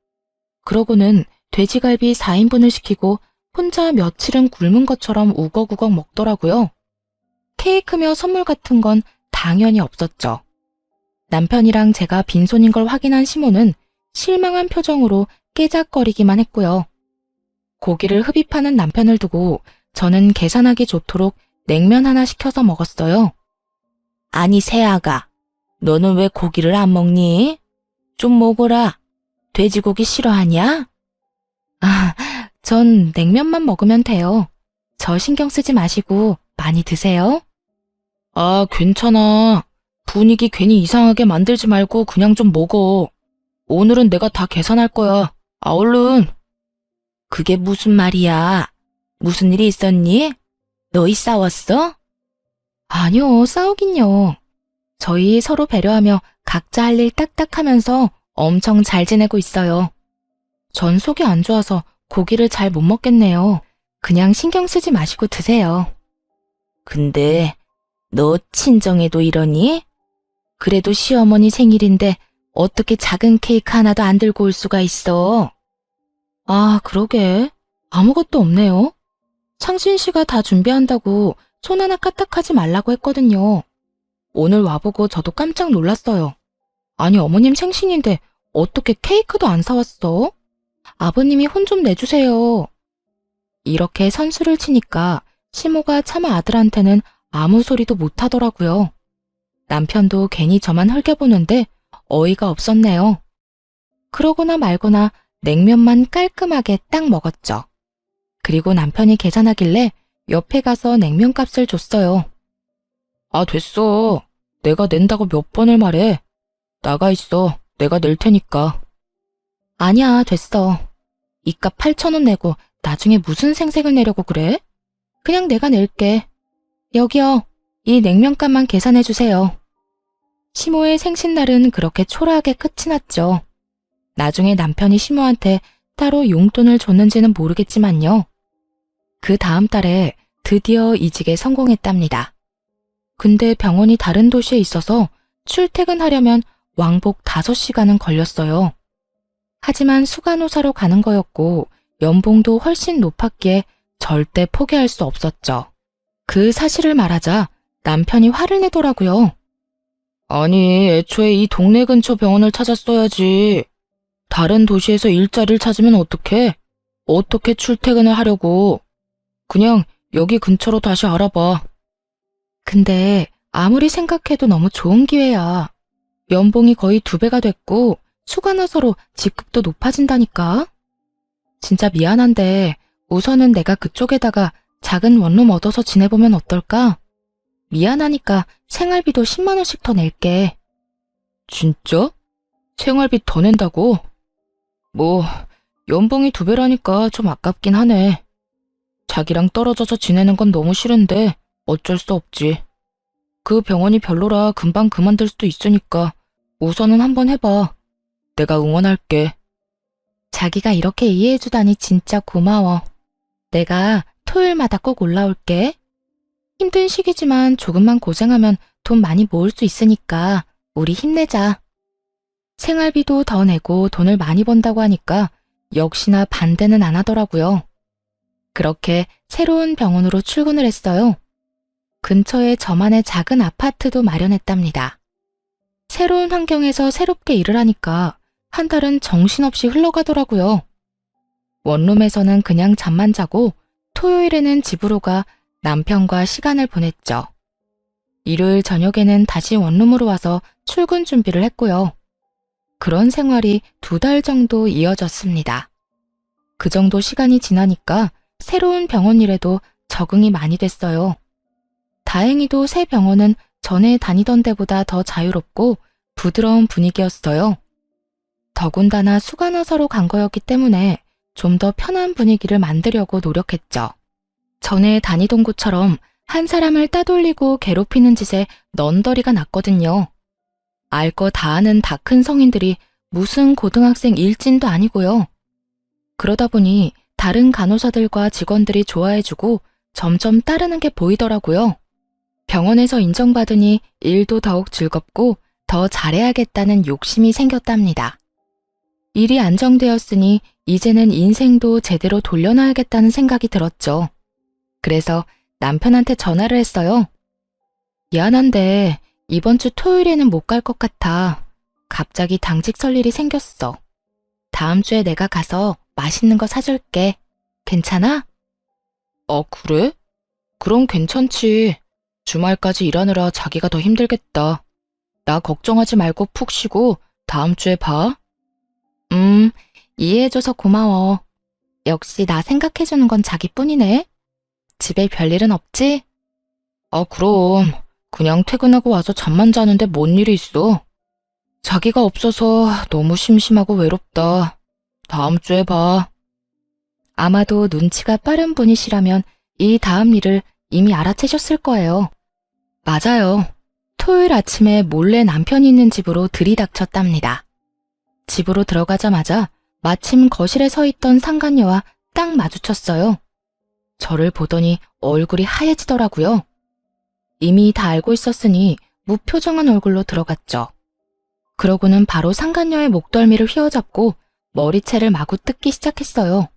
그러고는 돼지갈비 4인분을 시키고 혼자 며칠은 굶은 것처럼 우걱우걱 먹더라고요. 케이크며 선물 같은 건 당연히 없었죠. 남편이랑 제가 빈손인 걸 확인한 시모는 실망한 표정으로 깨작거리기만 했고요. 고기를 흡입하는 남편을 두고 저는 계산하기 좋도록 냉면 하나 시켜서 먹었어요. 아니 새아가, 너는 왜 고기를 안 먹니? 좀 먹어라. 돼지고기 싫어하냐? 아, 전 냉면만 먹으면 돼요. 저 신경 쓰지 마시고 많이 드세요. 아, 괜찮아. 분위기 괜히 이상하게 만들지 말고 그냥 좀 먹어. 오늘은 내가 다 계산할 거야. 아, 얼른. 그게 무슨 말이야? 무슨 일이 있었니? 너희 싸웠어? 아니요, 싸우긴요. 저희 서로 배려하며 각자 할 일 딱딱 하면서 엄청 잘 지내고 있어요. 전 속이 안 좋아서 고기를 잘 못 먹겠네요. 그냥 신경 쓰지 마시고 드세요. 근데 너 친정에도 이러니? 그래도 시어머니 생일인데 어떻게 작은 케이크 하나도 안 들고 올 수가 있어? 아, 그러게. 아무것도 없네요. 창신 씨가 다 준비한다고 손 하나 까딱하지 말라고 했거든요. 오늘 와보고 저도 깜짝 놀랐어요. 아니, 어머님 생신인데 어떻게 케이크도 안 사왔어? 아버님이 혼 좀 내주세요. 이렇게 선수를 치니까 시모가 차마 아들한테는 아무 소리도 못 하더라고요. 남편도 괜히 저만 헐겨보는데 어이가 없었네요. 그러거나 말거나 냉면만 깔끔하게 딱 먹었죠. 그리고 남편이 계산하길래 옆에 가서 냉면 값을 줬어요. 아, 됐어. 내가 낸다고 몇 번을 말해. 나가 있어. 내가 낼 테니까. 아니야, 됐어. 이 값 8,000원 내고 나중에 무슨 생색을 내려고 그래? 그냥 내가 낼게. 여기요. 이 냉면값만 계산해 주세요. 시모의 생신날은 그렇게 초라하게 끝이 났죠. 나중에 남편이 시모한테 따로 용돈을 줬는지는 모르겠지만요. 그 다음 달에 드디어 이직에 성공했답니다. 근데 병원이 다른 도시에 있어서 출퇴근하려면 왕복 5시간은 걸렸어요. 하지만 수간호사로 가는 거였고 연봉도 훨씬 높았기에 절대 포기할 수 없었죠. 그 사실을 말하자 남편이 화를 내더라고요. 아니, 애초에 이 동네 근처 병원을 찾았어야지. 다른 도시에서 일자리를 찾으면 어떡해? 어떻게 출퇴근을 하려고? 그냥 여기 근처로 다시 알아봐. 근데 아무리 생각해도 너무 좋은 기회야. 연봉이 거의 2배가 됐고 수간호사로 직급도 높아진다니까. 진짜 미안한데 우선은 내가 그쪽에다가 작은 원룸 얻어서 지내보면 어떨까? 미안하니까 생활비도 10만 원씩 더 낼게. 진짜? 생활비 더 낸다고? 뭐 연봉이 2배라니까 좀 아깝긴 하네. 자기랑 떨어져서 지내는 건 너무 싫은데 어쩔 수 없지. 그 병원이 별로라 금방 그만둘 수도 있으니까 우선은 한번 해봐. 내가 응원할게. 자기가 이렇게 이해해주다니 진짜 고마워. 내가 토요일마다 꼭 올라올게. 힘든 시기지만 조금만 고생하면 돈 많이 모을 수 있으니까 우리 힘내자. 생활비도 더 내고 돈을 많이 번다고 하니까 역시나 반대는 안 하더라고요. 그렇게 새로운 병원으로 출근을 했어요. 근처에 저만의 작은 아파트도 마련했답니다. 새로운 환경에서 새롭게 일을 하니까 한 달은 정신없이 흘러가더라고요. 원룸에서는 그냥 잠만 자고 토요일에는 집으로 가 남편과 시간을 보냈죠. 일요일 저녁에는 다시 원룸으로 와서 출근 준비를 했고요. 그런 생활이 2달 정도 이어졌습니다. 그 정도 시간이 지나니까 새로운 병원 일에도 적응이 많이 됐어요. 다행히도 새 병원은 전에 다니던 데보다 더 자유롭고 부드러운 분위기였어요. 더군다나 수간호사로 간 거였기 때문에 좀 더 편한 분위기를 만들려고 노력했죠. 전에 다니던 곳처럼 한 사람을 따돌리고 괴롭히는 짓에 넌더리가 났거든요. 알 거 다 아는 다 큰 성인들이 무슨 고등학생 일진도 아니고요. 그러다 보니 다른 간호사들과 직원들이 좋아해주고 점점 따르는 게 보이더라고요. 병원에서 인정받으니 일도 더욱 즐겁고 더 잘해야겠다는 욕심이 생겼답니다. 일이 안정되었으니 이제는 인생도 제대로 돌려놔야겠다는 생각이 들었죠. 그래서 남편한테 전화를 했어요. 미안한데 이번 주 토요일에는 못 갈 것 같아. 갑자기 당직 설 일이 생겼어. 다음 주에 내가 가서 맛있는 거 사줄게. 괜찮아? 그래? 그럼 괜찮지. 주말까지 일하느라 자기가 더 힘들겠다. 나 걱정하지 말고 푹 쉬고 다음 주에 봐. 이해해줘서 고마워. 역시 나 생각해주는 건 자기뿐이네. 집에 별일은 없지? 그럼. 그냥 퇴근하고 와서 잠만 자는데 뭔 일이 있어. 자기가 없어서 너무 심심하고 외롭다. 다음 주에 봐. 아마도 눈치가 빠른 분이시라면 이 다음 일을 이미 알아채셨을 거예요. 맞아요. 토요일 아침에 몰래 남편이 있는 집으로 들이닥쳤답니다. 집으로 들어가자마자 마침 거실에 서 있던 상간녀와 딱 마주쳤어요. 저를 보더니 얼굴이 하얘지더라고요. 이미 다 알고 있었으니 무표정한 얼굴로 들어갔죠. 그러고는 바로 상간녀의 목덜미를 휘어잡고 머리채를 마구 뜯기 시작했어요.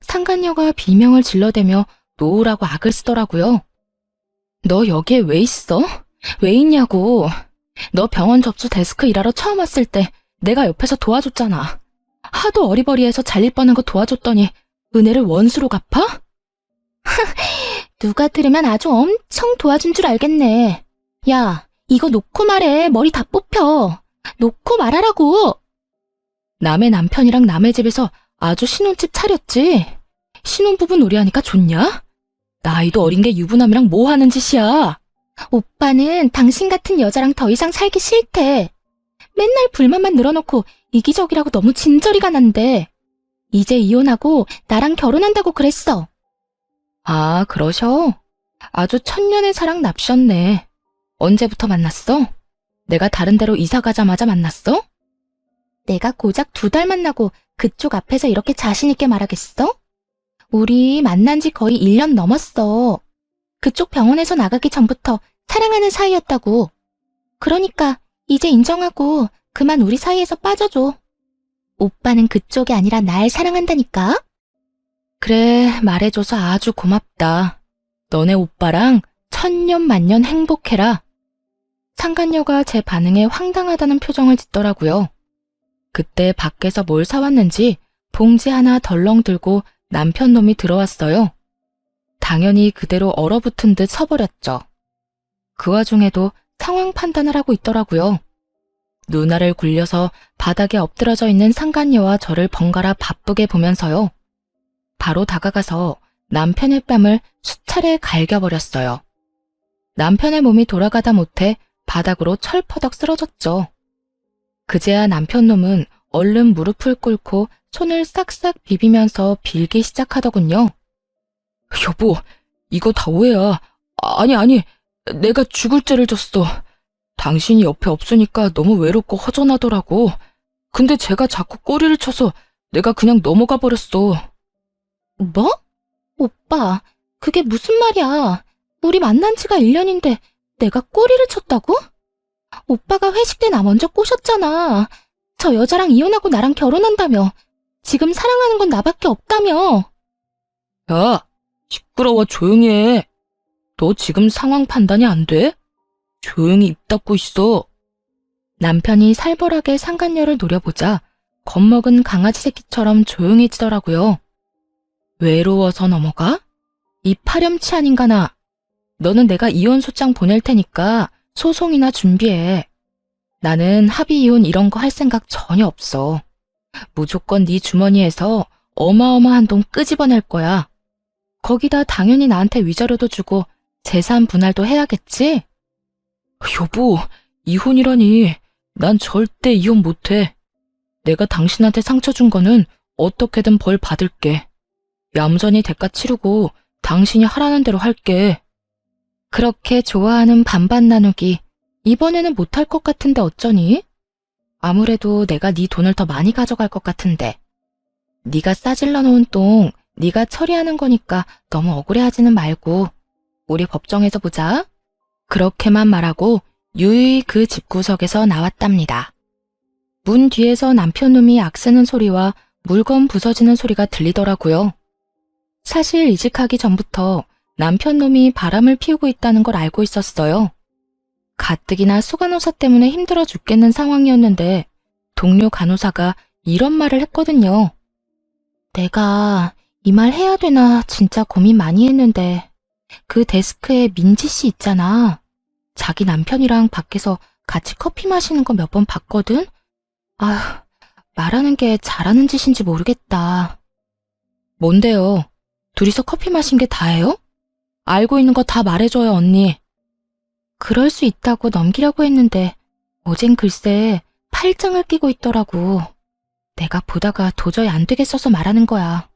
상간녀가 비명을 질러대며 놓으라고 악을 쓰더라고요. 너 여기에 왜 있어? 왜 있냐고. 너 병원 접수 데스크 일하러 처음 왔을 때 내가 옆에서 도와줬잖아. 하도 어리버리해서 잘릴 뻔한 거 도와줬더니 은혜를 원수로 갚아? 누가 들으면 아주 엄청 도와준 줄 알겠네. 야, 이거 놓고 말해. 머리 다 뽑혀. 놓고 말하라고. 남의 남편이랑 남의 집에서 아주 신혼집 차렸지. 신혼부부 놀이하니까 좋냐? 나이도 어린 게 유부남이랑 뭐 하는 짓이야? 오빠는 당신 같은 여자랑 더 이상 살기 싫대. 맨날 불만만 늘어놓고 이기적이라고 너무 진저리가 난대. 이제 이혼하고 나랑 결혼한다고 그랬어. 아, 그러셔? 아주 천년의 사랑 납셨네. 언제부터 만났어? 내가 다른 데로 이사 가자마자 만났어? 내가 고작 2달 만나고 그쪽 앞에서 이렇게 자신있게 말하겠어? 우리 만난 지 거의 1년 넘었어. 그쪽 병원에서 나가기 전부터 사랑하는 사이였다고. 그러니까 이제 인정하고 그만 우리 사이에서 빠져줘. 오빠는 그쪽이 아니라 날 사랑한다니까? 그래, 말해줘서 아주 고맙다. 너네 오빠랑 천년 만년 행복해라. 상간녀가 제 반응에 황당하다는 표정을 짓더라고요. 그때 밖에서 뭘 사왔는지 봉지 하나 덜렁 들고 남편 놈이 들어왔어요. 당연히 그대로 얼어붙은 듯 서버렸죠. 그 와중에도 상황 판단을 하고 있더라고요. 누나를 굴려서 바닥에 엎드러져 있는 상간녀와 저를 번갈아 바쁘게 보면서요. 바로 다가가서 남편의 뺨을 수차례 갈겨버렸어요. 남편의 몸이 돌아가다 못해 바닥으로 철퍼덕 쓰러졌죠. 그제야 남편 놈은 얼른 무릎을 꿇고 손을 싹싹 비비면서 빌기 시작하더군요. 여보, 이거 다 오해야. 아니, 내가 죽을 죄를 졌어. 당신이 옆에 없으니까 너무 외롭고 허전하더라고. 근데 제가 자꾸 꼬리를 쳐서 내가 그냥 넘어가 버렸어. 뭐? 오빠, 그게 무슨 말이야. 우리 만난 지가 1년인데 내가 꼬리를 쳤다고? 오빠가 회식 때 나 먼저 꼬셨잖아. 저 여자랑 이혼하고 나랑 결혼한다며. 지금 사랑하는 건 나밖에 없다며. 야, 시끄러워. 조용히 해. 너 지금 상황 판단이 안 돼? 조용히 입 닫고 있어. 남편이 살벌하게 상간녀를 노려보자 겁먹은 강아지 새끼처럼 조용해지더라고요. 외로워서 넘어가? 이 파렴치 아닌가 나. 너는 내가 이혼 소장 보낼 테니까 소송이나 준비해. 나는 합의 이혼 이런 거 할 생각 전혀 없어. 무조건 네 주머니에서 어마어마한 돈 끄집어낼 거야. 거기다 당연히 나한테 위자료도 주고 재산 분할도 해야겠지? 여보, 이혼이라니. 난 절대 이혼 못해. 내가 당신한테 상처 준 거는 어떻게든 벌 받을게. 얌전히 대가 치르고 당신이 하라는 대로 할게. 그렇게 좋아하는 반반 나누기 이번에는 못할 것 같은데 어쩌니? 아무래도 내가 네 돈을 더 많이 가져갈 것 같은데. 네가 싸질러 놓은 똥 네가 처리하는 거니까 너무 억울해하지는 말고 우리 법정에서 보자. 그렇게만 말하고 유유히 그 집구석에서 나왔답니다. 문 뒤에서 남편놈이 악쓰는 소리와 물건 부서지는 소리가 들리더라고요. 사실 이직하기 전부터 남편놈이 바람을 피우고 있다는 걸 알고 있었어요. 가뜩이나 수간호사 때문에 힘들어 죽겠는 상황이었는데 동료 간호사가 이런 말을 했거든요. 내가 이 말 해야 되나 진짜 고민 많이 했는데 그 데스크에 민지 씨 있잖아. 자기 남편이랑 밖에서 같이 커피 마시는 거 몇 번 봤거든? 아휴, 말하는 게 잘하는 짓인지 모르겠다. 뭔데요? 둘이서 커피 마신 게 다예요? 알고 있는 거 다 말해줘요, 언니. 그럴 수 있다고 넘기려고 했는데 어젠 글쎄 팔짱을 끼고 있더라고. 내가 보다가 도저히 안 되겠어서 말하는 거야.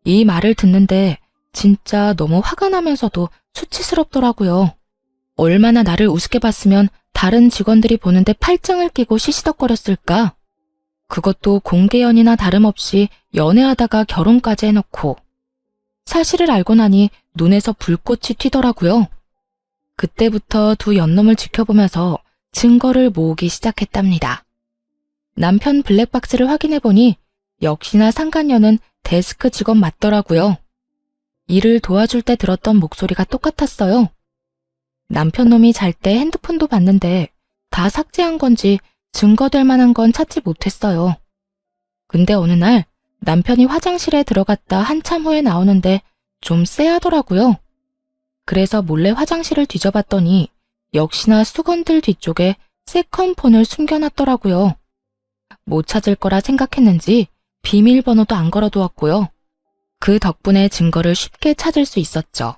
이 말을 듣는데 진짜 너무 화가 나면서도 수치스럽더라고요. 얼마나 나를 우습게 봤으면 다른 직원들이 보는데 팔짱을 끼고 시시덕거렸을까? 그것도 공개연이나 다름없이 연애하다가 결혼까지 해놓고. 사실을 알고 나니 눈에서 불꽃이 튀더라고요. 그때부터 두 연놈을 지켜보면서 증거를 모으기 시작했답니다. 남편 블랙박스를 확인해보니 역시나 상간녀는 데스크 직원 맞더라고요. 일을 도와줄 때 들었던 목소리가 똑같았어요. 남편 놈이 잘 때 핸드폰도 봤는데 다 삭제한 건지 증거될 만한 건 찾지 못했어요. 근데 어느 날 남편이 화장실에 들어갔다 한참 후에 나오는데 좀 쎄하더라고요. 그래서 몰래 화장실을 뒤져봤더니 역시나 수건들 뒤쪽에 세컨폰을 숨겨놨더라고요. 못 찾을 거라 생각했는지 비밀번호도 안 걸어두었고요. 그 덕분에 증거를 쉽게 찾을 수 있었죠.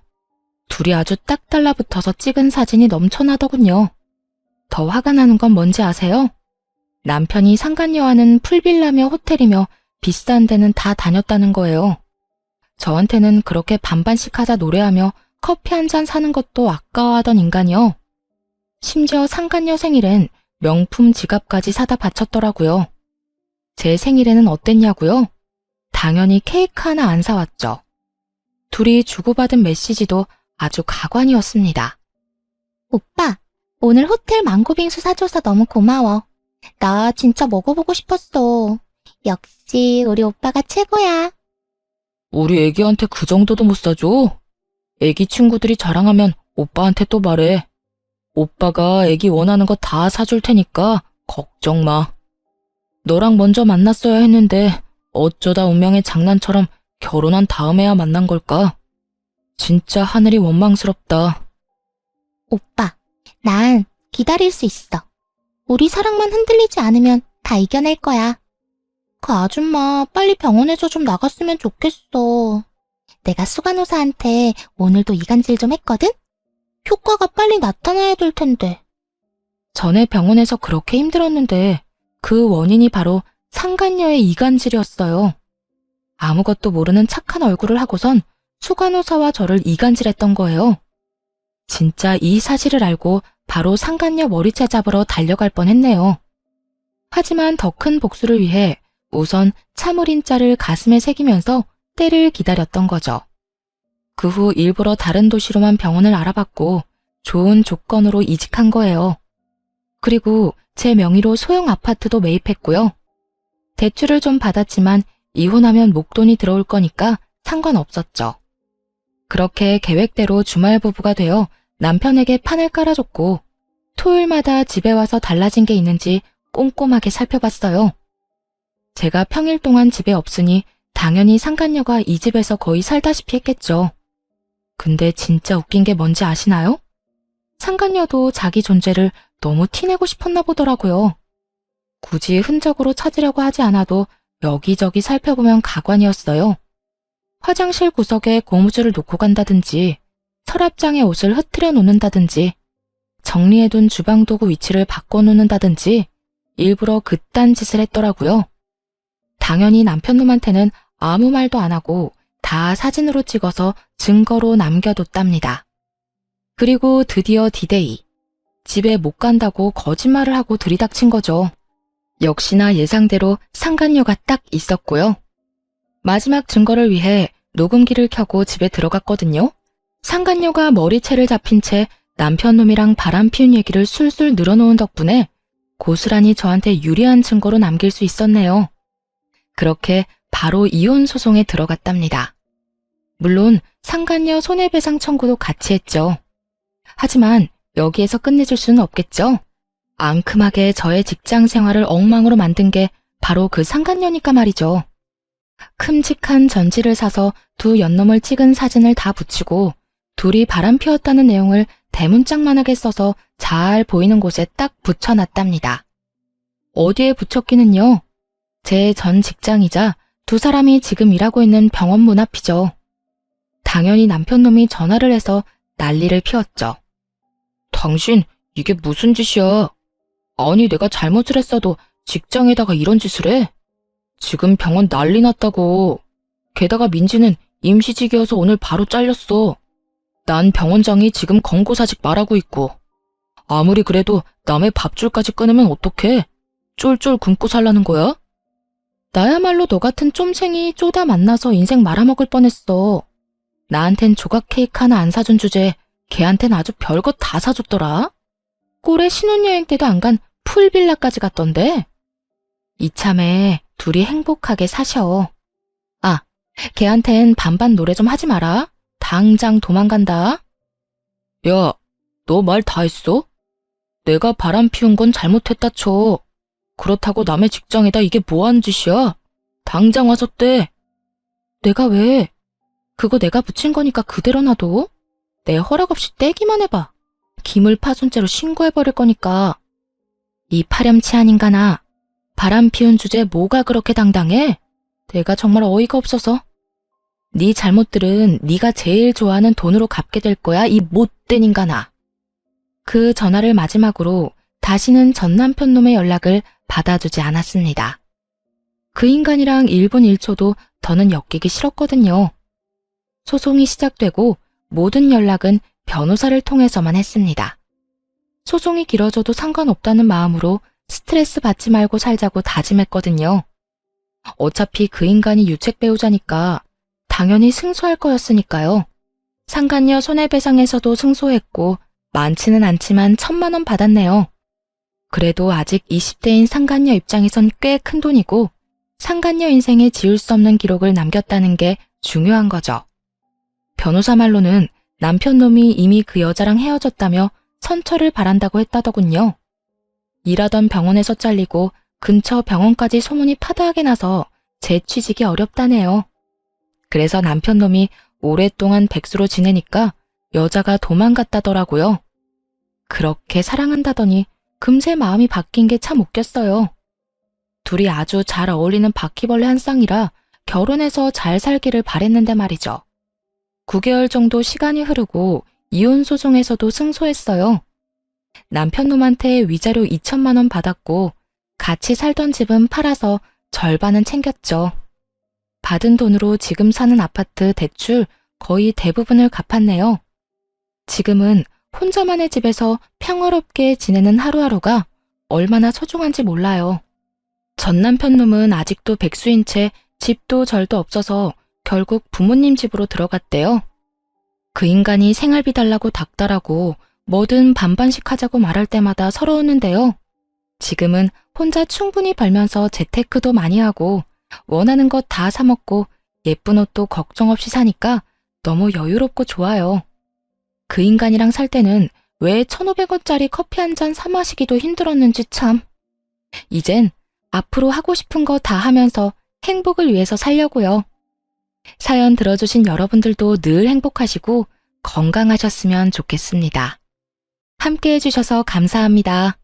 둘이 아주 딱 달라붙어서 찍은 사진이 넘쳐나더군요. 더 화가 나는 건 뭔지 아세요? 남편이 상간녀와는 풀빌라며 호텔이며 비싼 데는 다 다녔다는 거예요. 저한테는 그렇게 반반씩 하자 노래하며 커피 한 잔 사는 것도 아까워하던 인간이요. 심지어 상간녀 생일엔 명품 지갑까지 사다 바쳤더라고요. 제 생일에는 어땠냐고요? 당연히 케이크 하나 안 사왔죠. 둘이 주고받은 메시지도 아주 가관이었습니다. 오빠, 오늘 호텔 망고빙수 사줘서 너무 고마워. 나 진짜 먹어보고 싶었어. 역시 우리 오빠가 최고야. 우리 애기한테 그 정도도 못 사줘? 애기 친구들이 자랑하면 오빠한테 또 말해. 오빠가 애기 원하는 거 다 사줄 테니까 걱정 마. 너랑 먼저 만났어야 했는데 어쩌다 운명의 장난처럼 결혼한 다음에야 만난 걸까? 진짜 하늘이 원망스럽다. 오빠, 난 기다릴 수 있어. 우리 사랑만 흔들리지 않으면 다 이겨낼 거야. 그 아줌마 빨리 병원에서 좀 나갔으면 좋겠어. 내가 수간호사한테 오늘도 이간질 좀 했거든? 효과가 빨리 나타나야 될 텐데. 전에 병원에서 그렇게 힘들었는데 그 원인이 바로 상간녀의 이간질이었어요. 아무것도 모르는 착한 얼굴을 하고선 수간호사와 저를 이간질했던 거예요. 진짜 이 사실을 알고 바로 상간녀 머리채 잡으러 달려갈 뻔했네요. 하지만 더 큰 복수를 위해 우선 참을인자를 가슴에 새기면서 때를 기다렸던 거죠. 그 후 일부러 다른 도시로만 병원을 알아봤고 좋은 조건으로 이직한 거예요. 그리고 제 명의로 소형 아파트도 매입했고요. 대출을 좀 받았지만 이혼하면 목돈이 들어올 거니까 상관없었죠. 그렇게 계획대로 주말 부부가 되어 남편에게 판을 깔아줬고 토요일마다 집에 와서 달라진 게 있는지 꼼꼼하게 살펴봤어요. 제가 평일 동안 집에 없으니 당연히 상간녀가 이 집에서 거의 살다시피 했겠죠. 근데 진짜 웃긴 게 뭔지 아시나요? 상간녀도 자기 존재를 너무 티내고 싶었나 보더라고요. 굳이 흔적으로 찾으려고 하지 않아도 여기저기 살펴보면 가관이었어요. 화장실 구석에 고무줄을 놓고 간다든지 서랍장에 옷을 흐트려 놓는다든지 정리해둔 주방도구 위치를 바꿔놓는다든지 일부러 그딴 짓을 했더라고요. 당연히 남편놈한테는 아무 말도 안 하고 다 사진으로 찍어서 증거로 남겨뒀답니다. 그리고 드디어 디데이. 집에 못 간다고 거짓말을 하고 들이닥친 거죠. 역시나 예상대로 상간녀가 딱 있었고요. 마지막 증거를 위해 녹음기를 켜고 집에 들어갔거든요. 상간녀가 머리채를 잡힌 채 남편놈이랑 바람 피운 얘기를 술술 늘어놓은 덕분에 고스란히 저한테 유리한 증거로 남길 수 있었네요. 그렇게 바로 이혼 소송에 들어갔답니다. 물론 상간녀 손해배상 청구도 같이 했죠. 하지만 여기에서 끝내줄 수는 없겠죠. 앙큼하게 저의 직장 생활을 엉망으로 만든 게 바로 그 상간녀니까 말이죠. 큼직한 전지를 사서 두 연놈을 찍은 사진을 다 붙이고 둘이 바람 피웠다는 내용을 대문짝만하게 써서 잘 보이는 곳에 딱 붙여놨답니다. 어디에 붙였기는요? 제 전 직장이자 두 사람이 지금 일하고 있는 병원 문 앞이죠. 당연히 남편놈이 전화를 해서 난리를 피웠죠. 당신 이게 무슨 짓이야? 아니, 내가 잘못을 했어도 직장에다가 이런 짓을 해? 지금 병원 난리 났다고. 게다가 민지는 임시직이어서 오늘 바로 잘렸어. 난 병원장이 지금 권고사직 말하고 있고. 아무리 그래도 남의 밥줄까지 끊으면 어떡해? 쫄쫄 굶고 살라는 거야? 나야말로 너 같은 쫌생이 쪼다 만나서 인생 말아먹을 뻔했어. 나한텐 조각 케이크 하나 안 사준 주제에 걔한텐 아주 별것 다 사줬더라. 꼴에 신혼여행 때도 안 간 풀빌라까지 갔던데. 이참에 둘이 행복하게 사셔. 아, 걔한텐 반반 노래 좀 하지 마라. 당장 도망간다. 야, 너 말 다 했어? 내가 바람 피운 건 잘못했다 쳐. 그렇다고 남의 직장에다 이게 뭐 하는 짓이야? 당장 와서 떼. 내가 왜? 그거 내가 붙인 거니까 그대로 놔둬. 내 허락 없이 떼기만 해봐. 기물 파손죄로 신고해버릴 거니까. 이 파렴치한 인간아. 바람 피운 주제에 뭐가 그렇게 당당해? 내가 정말 어이가 없어서. 네 잘못들은 네가 제일 좋아하는 돈으로 갚게 될 거야, 이 못된 인간아. 그 전화를 마지막으로 다시는 전 남편 놈의 연락을 받아주지 않았습니다. 그 인간이랑 1분 1초도 더는 엮이기 싫었거든요. 소송이 시작되고 모든 연락은 변호사를 통해서만 했습니다. 소송이 길어져도 상관없다는 마음으로 스트레스 받지 말고 살자고 다짐했거든요. 어차피 그 인간이 유책 배우자니까 당연히 승소할 거였으니까요. 상간녀 손해배상에서도 승소했고 많지는 않지만 1,000만 원 받았네요. 그래도 아직 20대인 상간녀 입장에선 꽤 큰 돈이고 상간녀 인생에 지울 수 없는 기록을 남겼다는 게 중요한 거죠. 변호사 말로는 남편 놈이 이미 그 여자랑 헤어졌다며 선처를 바란다고 했다더군요. 일하던 병원에서 잘리고 근처 병원까지 소문이 파다하게 나서 재취직이 어렵다네요. 그래서 남편 놈이 오랫동안 백수로 지내니까 여자가 도망갔다더라고요. 그렇게 사랑한다더니 금세 마음이 바뀐 게 참 웃겼어요. 둘이 아주 잘 어울리는 바퀴벌레 한 쌍이라 결혼해서 잘 살기를 바랬는데 말이죠. 9개월 정도 시간이 흐르고 이혼 소송에서도 승소했어요. 남편 놈한테 위자료 2,000만 원 받았고 같이 살던 집은 팔아서 절반은 챙겼죠. 받은 돈으로 지금 사는 아파트 대출 거의 대부분을 갚았네요. 지금은 혼자만의 집에서 평화롭게 지내는 하루하루가 얼마나 소중한지 몰라요. 전 남편 놈은 아직도 백수인 채 집도 절도 없어서 결국 부모님 집으로 들어갔대요. 그 인간이 생활비 달라고 닥달하고 뭐든 반반씩 하자고 말할 때마다 서러웠는데요. 지금은 혼자 충분히 벌면서 재테크도 많이 하고 원하는 것 다 사 먹고 예쁜 옷도 걱정 없이 사니까 너무 여유롭고 좋아요. 그 인간이랑 살 때는 왜 1,500원짜리 커피 한 잔 사 마시기도 힘들었는지 참. 이젠 앞으로 하고 싶은 거 다 하면서 행복을 위해서 살려고요. 사연 들어주신 여러분들도 늘 행복하시고 건강하셨으면 좋겠습니다. 함께 해주셔서 감사합니다.